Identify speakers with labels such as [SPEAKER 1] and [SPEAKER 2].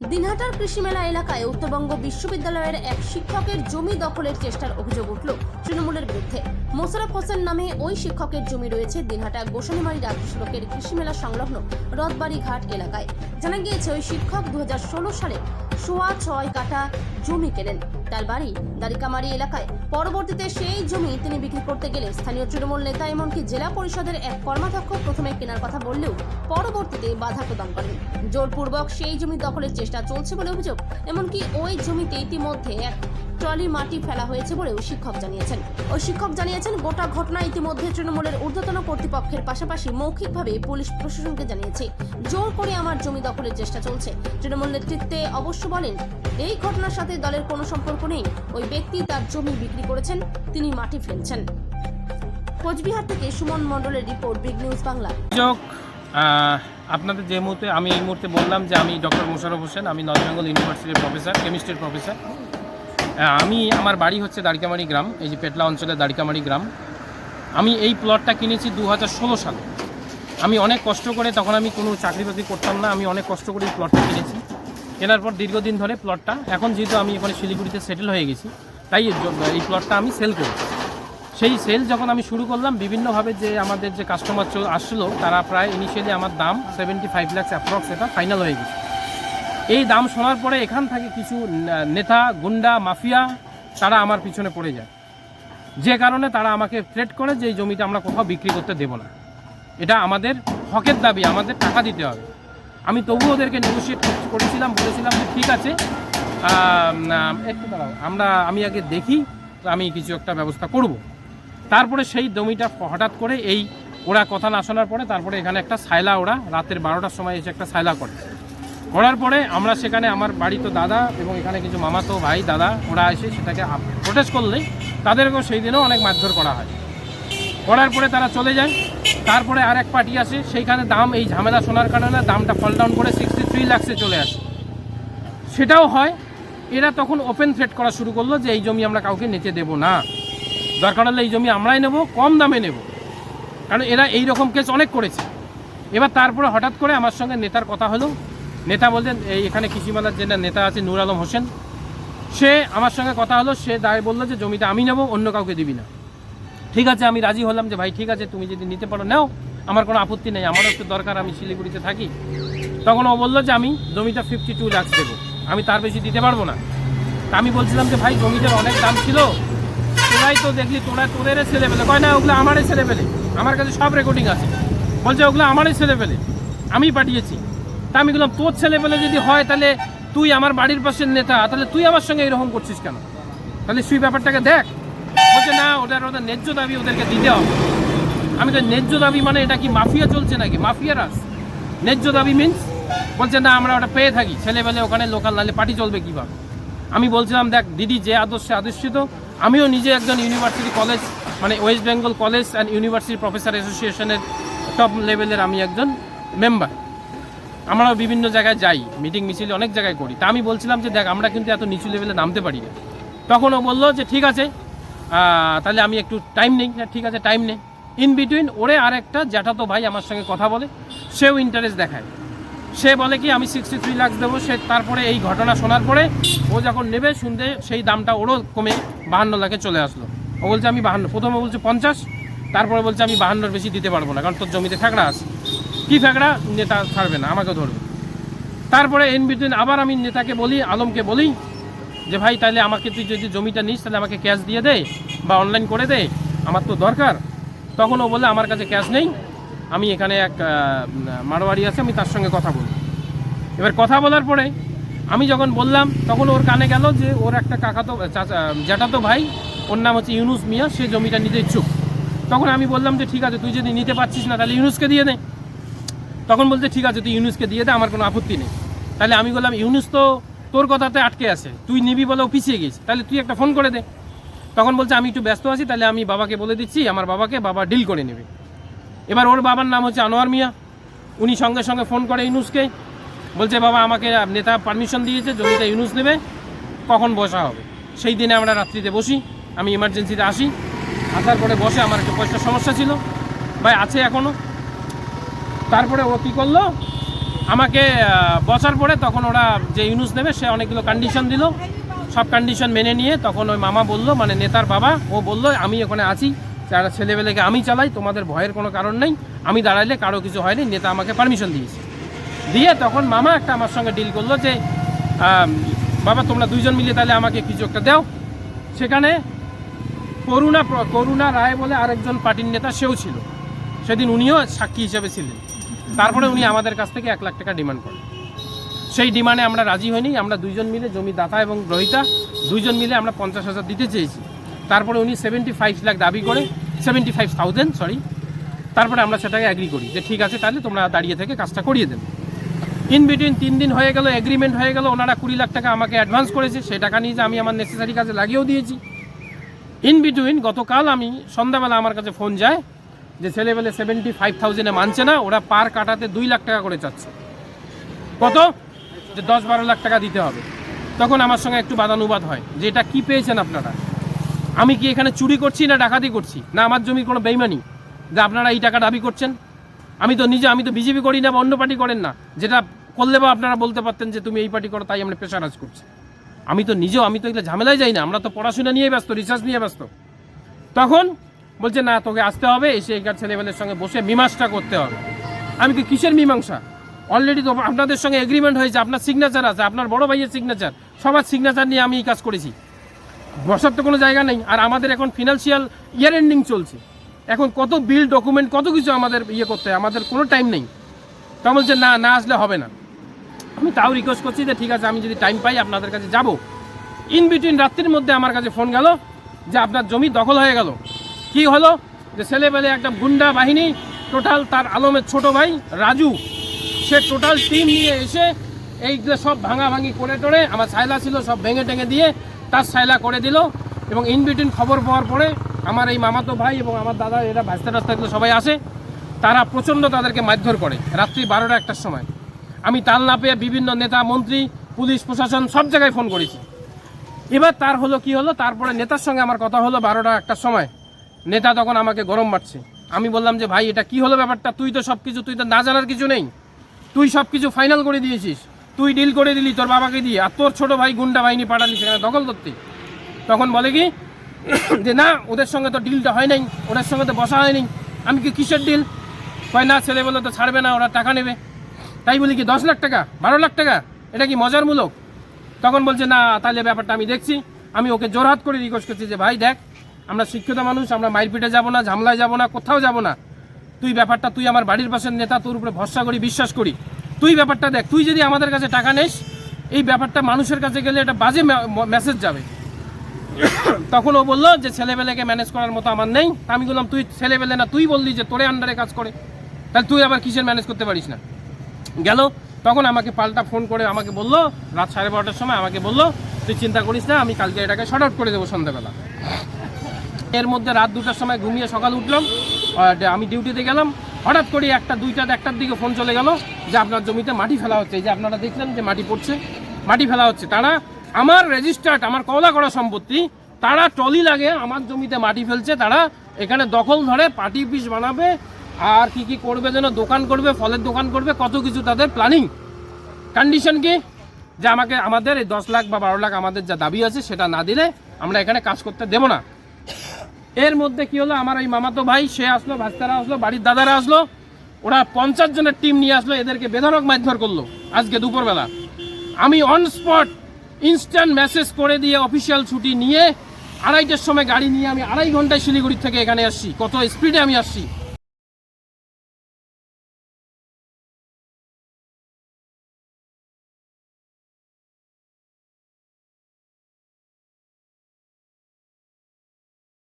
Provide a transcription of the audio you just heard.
[SPEAKER 1] দিনহাটার কৃষি মেলা এলাকায় উত্তরবঙ্গ বিশ্ববিদ্যালয়ের এক শিক্ষকের জমি দখলের চেষ্টার অভিযোগ উঠল তৃণমূলের বিরুদ্ধে। মোশাররফ হোসেন নামে ওই শিক্ষকের জমি রয়েছে দিনহাটা গোসানিমারি রাজ্য সড়কের কৃষি মেলা সংলগ্ন রথবাড়ি ঘাট এলাকায়। জানা গিয়েছে ওই শিক্ষক 2016 সালে 6.5 কাঠা জমি কেনেন তার বাড়ি দারিকামারি এলাকায়। পরবর্তীতে সেই জমি তিনি বিক্রি করতে গেলে স্থানীয় তৃণমূল নেতা এমনকি জেলা পরিষদের এক কর্মাধ্যক্ষ প্রথমে কেনার কথা বললেও পরবর্তীতে বাধা প্রদান করেন। জোরপূর্বক সেই জমি দখলের চেষ্টা চলছে বলে অভিযোগ। এমনকি ওই জমিতে ইতিমধ্যে এক ট্রলি মাটি ফেলা হয়েছে বলেও শিক্ষক জানিয়েছেন। ওই শিক্ষক জানিয়েছেন গোটা ঘটনা ইতিমধ্যে তৃণমূলের ঊর্ধ্বতন কর্তৃপক্ষের পাশাপাশি মৌখিকভাবে পুলিশ প্রশাসনকে জানিয়েছে। জোর করে আমার জমি দখলের চেষ্টা চলছে। তৃণমূল নেতৃত্বে অবশ্য বলেন এই ঘটনার সাথে দলের কোনো সম্পর্ক নেই। ওই ব্যক্তি তার জমি বিক্রি করেছেন, তিনি মাটি ফেলছেন। কোচবিহার থেকে সুমন মণ্ডলের রিপোর্ট, বিগ নিউজ বাংলা।
[SPEAKER 2] আপনাদের যে মুহূর্তে আমি এই মুহূর্তে বললাম যে আমি ডক্টর মোশাররফ হোসেন, আমি নর্থ বেঙ্গল ইউনিভার্সিটির প্রফেসর, কেমিস্ট্রির প্রফেসর। আমার বাড়ি হচ্ছে দারিকামারি গ্রাম, এই যে পেটলা অঞ্চলের দারিকামারি গ্রাম। আমি এই প্লটটা কিনেছি 2016 সালে। আমি অনেক কষ্ট করে, তখন আমি কোনো চাকরি বাকরি করতাম না, আমি অনেক কষ্ট করে এই প্লটটা কিনেছি। কেনার পর দীর্ঘদিন ধরে প্লটটা, এখন যেহেতু আমি এখানে শিলিগুড়িতে সেটেল হয়ে গেছি, তাই এই প্লটটা আমি সেল করি। সেই সেল যখন আমি শুরু করলাম, বিভিন্নভাবে যে আমাদের যে কাস্টমার আসলো, তারা প্রায় ইনিশিয়ালি আমার দাম 75 লাখ অ্যাপ্রক্স, এটা ফাইনাল হয়ে গেছে। এই দাম শোনার পরে এখান থেকে কিছু নেতা, গুন্ডা, মাফিয়া তারা আমার পিছনে পড়ে যায়, যে কারণে তারা আমাকে থ্রেট করে যে এই জমিটা আমরা কোথাও বিক্রি করতে দেব না, এটা আমাদের হকের দাবি, আমাদের টাকা দিতে হবে। আমি তবুও ওদেরকে নেগোশিয়েট করেছিলাম, বলেছিলাম যে ঠিক আছে, একটু দাঁড়াও, আমি আগে দেখি, আমি কিছু একটা ব্যবস্থা করব। তারপরে সেই জমিটা হঠাৎ করে ওরা কথা না শোনার পরে তারপরে এখানে একটা সাইলা, ওরা রাতের 12টার সময় এসে একটা সাইলা করার পরে আমরা সেখানে, আমার বাড়ি তো দাদা এবং এখানে কিছু মামাতো ভাই দাদা, ওরা এসে সেটাকে প্রোটেস্ট করলে তাদেরকেও সেই দিনও অনেক মারধর করা হয়। করার পরে তারা চলে যায়। তারপরে আর এক পার্টি আসে, সেইখানে দাম, এই ঝামেলা শোনার কারণে দামটা ফল ডাউন করে 63 লাখে চলে আসে। সেটাও হয়। এরা তখন ওপেন থ্রেট করা শুরু করলো যে এই জমি আমরা কাউকে নিতে দেব না, দরকার হলে এই জমি আমরাই নেব, কম দামে নেব, কারণ এরা এই রকম কেস অনেক করেছে। এবার তারপরে হঠাৎ করে আমার সঙ্গে নেতার কথা হলো। নেতা বললেন, এখানে কৃষিমেলার যে নেতা আছে নূর আলম হোসেন, সে আমার সঙ্গে কথা হলো। সে দায় বললো যে জমিটা আমি নেব, অন্য কাউকে দিবি না। ঠিক আছে, আমি রাজি হলাম যে ভাই ঠিক আছে, তুমি যদি নিতে পারো নাও, আমার কোনো আপত্তি নেই, আমারও একটু দরকার, আমি শিলিগুড়িতে থাকি। তখন ও বললো যে আমি জমিটা 52 লাখ দেবো, আমি তার বেশি দিতে পারবো না। তা আমি বলছিলাম যে ভাই জমিটার অনেক দাম ছিল, তোরাই তো দেখলি, তোদের ছেলে পেলে কয় না, ওগুলো আমারই ছেলে পেলে, আমার কাছে সব রেকর্ডিং আছে। বলছে ওগুলো আমারই ছেলে পেলে, আমি পাঠিয়েছি। তা আমি বললাম তোর ছেলে পেলে যদি হয়, তাহলে তুই আমার বাড়ির পাশের নেতা, তাহলে তুই আমার সঙ্গে এরকম করছিস কেন? তাহলে তুই ব্যাপারটাকে দেখ। বলছে না, ওদের ন্যায্য দাবি ওদেরকে দিতে হবে। আমি তো ন্যায্য দাবি মানে এটা কি মাফিয়া চলছে নাকি, মাফিয়া রাজ? ন্যায্য দাবি মিনস? বলছে না, আমরা ওটা পেয়ে থাকি, ছেলেবেলে ওখানে লোকাল, নালে পার্টি চলবে কীভাবে? আমি বলছিলাম দেখ দিদি, যে আদর্শে আদর্শিত, আমিও নিজে একজন ইউনিভার্সিটি কলেজ, মানে West Bengal college and university professor অ্যাসোসিয়েশনের টপ লেভেলের আমি একজন মেম্বার। আমরাও বিভিন্ন জায়গায় যাই, মিটিং মিছিল অনেক জায়গায় করি। তা আমি বলছিলাম যে দেখ, আমরা কিন্তু এত নিচু লেভেলে নামতে পারি না। তখন ও বললো যে ঠিক আছে, তাহলে আমি একটু টাইম নেই। ঠিক আছে, টাইম নেই। ইন বিটুইন ওরে আরেকটা জ্যাঠাতো ভাই আমার সঙ্গে কথা বলে, সেও ইন্টারেস্ট দেখায়। সে বলে কি আমি 63 লাখ দেবো। সে তারপরে এই ঘটনা শোনার পরে ও যখন নেবে, শুনতে সেই দামটা ওরও কমে 52 লাখে চলে আসলো। ও বলছে আমি 52, প্রথমে বলছে 50, তারপরে বলছে আমি 52-র বেশি দিতে পারবো না, কারণ তোর জমিতে ফ্যাকড়া আছে। কী ফ্যাকড়া? নেতা ছাড়বে না, আমাকে ধরবে। তারপরে ইন বিটুইন আবার আমি নেতাকে বলি, আলমকে বলি যে ভাই তাহলে আমাকে তুই যদি জমিটা নিস, তাহলে আমাকে ক্যাশ দিয়ে দে বা অনলাইন করে দে, আমার তো দরকার। তখন ও বলে আমার কাছে ক্যাশ নেই, আমি এখানে এক মারোয়ারি আছে, আমি তার সঙ্গে কথা বলি। এবার কথা বলার পরে আমি যখন বললাম, তখন ওর কানে গেল যে ওর একটা জ্যাঠাতো ভাই, ওর নাম হচ্ছে ইউনুস মিয়া, সে জমিটা নিতে ইচ্ছুক। তখন আমি বললাম যে ঠিক আছে, তুই যদি নিতে পারছিস না, তাহলে ইউনুসকে দিয়ে দে। তখন বলছে ঠিক আছে, তুই ইউনুসকে দিয়ে দে, আমার কোনো আপত্তি নেই। তাহলে আমি বললাম ইউনুস তো তোর কথাতে আটকে আছে, তুই নিবি বলেও পিছিয়ে গেছিস, তাহলে তুই একটা ফোন করে দে। তখন বলছে আমি একটু ব্যস্ত আছি, তাহলে আমি বাবাকে বলে দিচ্ছি, আমার বাবা ডিল করে নেবে। এবার ওর বাবার নাম হচ্ছে আনোয়ার মিয়া, উনি সঙ্গে সঙ্গে ফোন করে ইউনুসকে, বলছে বাবা আমাকে নেতা পারমিশন দিয়েছে, জমিটা ইউনুস নেবে, কখন বসা হবে? সেই দিনে আমরা রাত্রিতে বসি, আমি ইমার্জেন্সিতে আসি, আসার পরে বসে, আমার একটু পয়সার সমস্যা ছিল, ভাই আছে এখনও। তারপরে ও কী করলো, আমাকে বছর পরে তখন ওরা যে ইউনুস নেবে সে অনেকগুলো কন্ডিশন দিল, সব কন্ডিশন মেনে নিয়ে তখন ওই মামা বলল, মানে নেতার বাবা, ও বলল আমি ওখানে আছি, যারা ছেলেবেলেকে আমি চালাই, তোমাদের ভয়ের কোনো কারণ নেই, আমি দাঁড়াইলে কারো কিছু হয়নি। নেতা আমাকে পারমিশন দিয়েছে, দিয়ে তখন মামা একটা আমার সঙ্গে ডিল করলো যে বাবা তোমরা দুইজন মিলে তাহলে আমাকে কিছু একটা দাও। সেখানে করুণা রায় বলে আরেকজন পার্টির নেতা, সেও ছিল সেদিন, উনিও সাক্ষী হিসেবে ছিলেন। তারপরে উনি আমাদের কাছ থেকে 1 লাখ টাকা ডিমান্ড করেন। সেই ডিমান্ডে আমরা রাজি হইনি, আমরা দুইজন মিলে, জমিদাতা এবং গ্রহিতা দুইজন মিলে আমরা 50,000 দিতে চেয়েছি। তারপরে উনি 75 লাখ দাবি করে, 75,000 সরি। তারপরে আমরা সেটাকে অ্যাগ্রি করি যে ঠিক আছে তাহলে তোমরা দাঁড়িয়ে থেকে কাজটা করিয়ে দেবে। ইন বিটুইন 3 দিন হয়ে গেল, এগ্রিমেন্ট হয়ে গেল, ওনারা 20 লাখ টাকা আমাকে অ্যাডভান্স করেছে, সেই টাকা নিয়ে যে আমি আমার নেসেসারি কাজে লাগিয়েও দিয়েছি। ইন বিটুইন গতকাল আমি সন্ধ্যাবেলা আমার কাছে ফোন যায় যে ছেলেবেলে 75,000-এ মানছে না, ওরা পার কাটাতে 2 লাখ টাকা করে চাচ্ছে। কত? যে 10-12 লাখ টাকা দিতে হবে। তখন আমার সঙ্গে একটু বাদানুবাদ হয় যে এটা কী পেয়েছেন আপনারা, আমি কি এখানে চুরি করছি না ডাকাতি করছি, না আমার জমির কোনো বেইমানি যে আপনারা এই টাকা দাবি করছেন। আমি তো বিজেপি করি না বা অন্য পার্টি করেন না, যেটা করলে বা আপনারা বলতে পারতেন যে তুমি এই পার্টি করো তাই আমরা প্রেশারাইজ করছি। আমি তো এগুলো ঝামেলায় যাই না, আমরা তো পড়াশোনা নিয়ে ব্যস্ত, রিসার্চ নিয়ে ব্যস্ত। তখন বলছে না তোকে আসতে হবে, এসে এখানে ছেলেবেলের সঙ্গে বসে মীমাংসা করতে হবে। আমি কি কিসের মীমাংসা? অলরেডি তো আপনাদের সঙ্গে এগ্রিমেন্ট হয়েছে, আপনার সিগনেচার আছে, আপনার বড় ভাইয়ের সিগনেচার, সবার সিগনেচার নিয়ে আমি এই কাজ করেছি। বসার তো কোনো জায়গা নেই। আর আমাদের এখন ফিনান্সিয়াল ইয়ার এন্ডিং চলছে, এখন কত বিল ডকুমেন্ট কত কিছু আমাদের করতে হয়, আমাদের কোনো টাইম নেই। তা বলছে না আসলে হবে না। আমি তাও রিকোয়েস্ট করছি যে ঠিক আছে আমি যদি টাইম পাই আপনাদের কাছে যাব। ইন বিটুইন রাত্রির মধ্যে আমার কাছে ফোন গেল যে আপনার জমি দখল হয়ে গেল। কি হলো? যে ছেলেবেলে একটা গুন্ডা বাহিনী টোটাল, তার আলমের ছোট ভাই রাজু, সে টোটাল টিম নিয়ে এসে এইগুলো সব ভাঙাভাঙি করে টোরে, আমার সাইলা ছিল সব ভেঙে টেঙে দিয়ে তার সাইলা করে দিল। এবং ইন বিটুইন খবর পাওয়ার পরে আমার এই মামাতো ভাই এবং আমার দাদা, এরা ভাস্তা রাস্তাগুলো সবাই আসে, তারা প্রচণ্ড তাদেরকে মারধর করে রাত্রি 12টা-1টার সময়। আমি তাল না পেয়ে বিভিন্ন নেতা, মন্ত্রী, পুলিশ প্রশাসন সব জায়গায় ফোন করেছি। এবার তার হলো কি হলো, তারপরে নেতার সঙ্গে আমার কথা হলো 12টা-1টার সময়। নেতা তখন আমাকে গরম মারছে। আমি বললাম যে ভাই এটা কি হলো ব্যাপারটা, তুই তো না জানার কিছু নেই, তুই সব কিছু ফাইনাল করে দিয়েছিস, তুই ডিল করে দিলি তোর বাবাকে দিয়ে, আর তোর ছোটো ভাই গুন্ডা বাহিনী পাঠালি সেখানে দখল করতে। তখন বলে কি যে না ওদের সঙ্গে তো ডিলটা হয় নাই, ওদের সঙ্গে তো বসা হয়নি। আমি কি কিসের ডিল? কয় না ছেলে বলে তো ছাড়বে না, ওরা টাকা নেবে। তাই বলি কি 10 লাখ টাকা 12 লাখ টাকা, এটা কি মজার মূলক? তখন বলছে না তাহলে ব্যাপারটা আমি দেখছি। আমি ওকে জোরহাত করে রিকোয়েস্ট করছি যে ভাই দেখ, আমরা শিক্ষিত মানুষ, আমরা মারপিটে যাব না, ঝামেলায় যাব না, কোথাও যাব না। তুই আমার বাড়ির পাশের নেতা, তোর উপরে ভরসা করি, বিশ্বাস করি, তুই ব্যাপারটা দেখ। তুই যদি আমাদের কাছে টাকা নেস, এই ব্যাপারটা মানুষের কাছে গেলে এটা বাজে মেসেজ যাবে। তখন ও বললো যে ছেলেবেলেকে ম্যানেজ করার মতো আমার নেই। আমি বললাম তুই ছেলেবেলে না, তুই বললি যে তোরে আন্ডারে কাজ করে, তাহলে তুই আবার কিসের ম্যানেজ করতে পারিস না। গেল তখন আমাকে পাল্টা ফোন করে আমাকে বললো রাত 12:30টার সময়, আমাকে বললো তুই চিন্তা করিস না, আমি কালকে এটাকে শর্ট আউট করে দেবো সন্ধ্যাবেলা। এর মধ্যে রাত 2টার সময় ঘুমিয়ে সকাল উঠলাম, আমি ডিউটিতে গেলাম। হঠাৎ করে 1টার দিকে ফোন চলে গেল যে আপনার জমিতে মাটি ফেলা হচ্ছে। এই যে আপনারা দেখলেন যে মাটি পড়ছে, মাটি ফেলা হচ্ছে। তারা আমার রেজিস্টার্ড, আমার কওলা করা সম্পত্তি, তারা ট্রলি লাগে আমার জমিতে মাটি ফেলছে। তারা এখানে দখল ধরে পার্টি পিস বানাবে, আর কি করবে যেন, দোকান করবে, ফলের দোকান করবে, কত কিছু তাদের প্ল্যানিং। কন্ডিশন কি যে আমাদের এই 10 লাখ বা 12 লাখ আমাদের যা দাবি আছে সেটা না দিলে আমরা এখানে কাজ করতে দেব না। এর মধ্যে কি হলো, আমার এই মামাতো ভাই সে আসলো, ভাস্তারা আসলো, বাড়ির দাদারা আসলো, ওরা 50 জনের টিম নিয়ে আসলো, এদেরকে বেধড়ক মারধর করলো আজকে দুপুরবেলা। আমি অন স্পট ইনস্ট্যান্ট মেসেজ করে দিয়ে অফিসিয়াল ছুটি নিয়ে 2:30টার সময় গাড়ি নিয়ে আমি 2.5 ঘন্টায় শিলিগুড়ি থেকে এখানে আসছি। কত স্পিডে আমি আসছি!